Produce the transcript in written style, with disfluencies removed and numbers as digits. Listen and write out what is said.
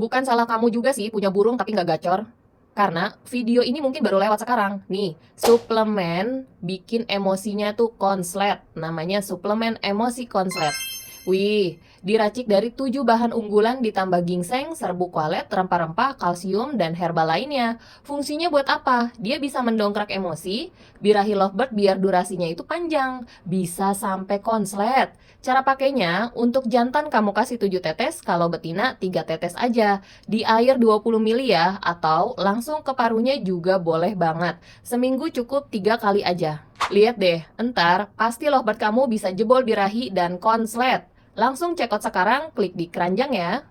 Bukan salah kamu juga sih punya burung tapi nggak gacor. Karena video ini mungkin baru lewat sekarang. Nih, suplemen bikin emosinya tuh konslet. Namanya suplemen emosi konslet. Wih, diracik dari 7 bahan unggulan ditambah ginseng, serbuk walet, rempah-rempah, kalsium, dan herbal lainnya. Fungsinya buat apa? Dia bisa mendongkrak emosi, birahi lovebird biar durasinya itu panjang, bisa sampai konslet. Cara pakainya, untuk jantan kamu kasih 7 tetes, kalau betina 3 tetes aja. Di air 20 ml ya, atau langsung ke paruhnya juga boleh banget. Seminggu cukup 3 kali aja. Lihat deh, entar pasti lovebird kamu bisa jebol birahi dan konslet. Langsung cekot sekarang, klik di keranjang ya.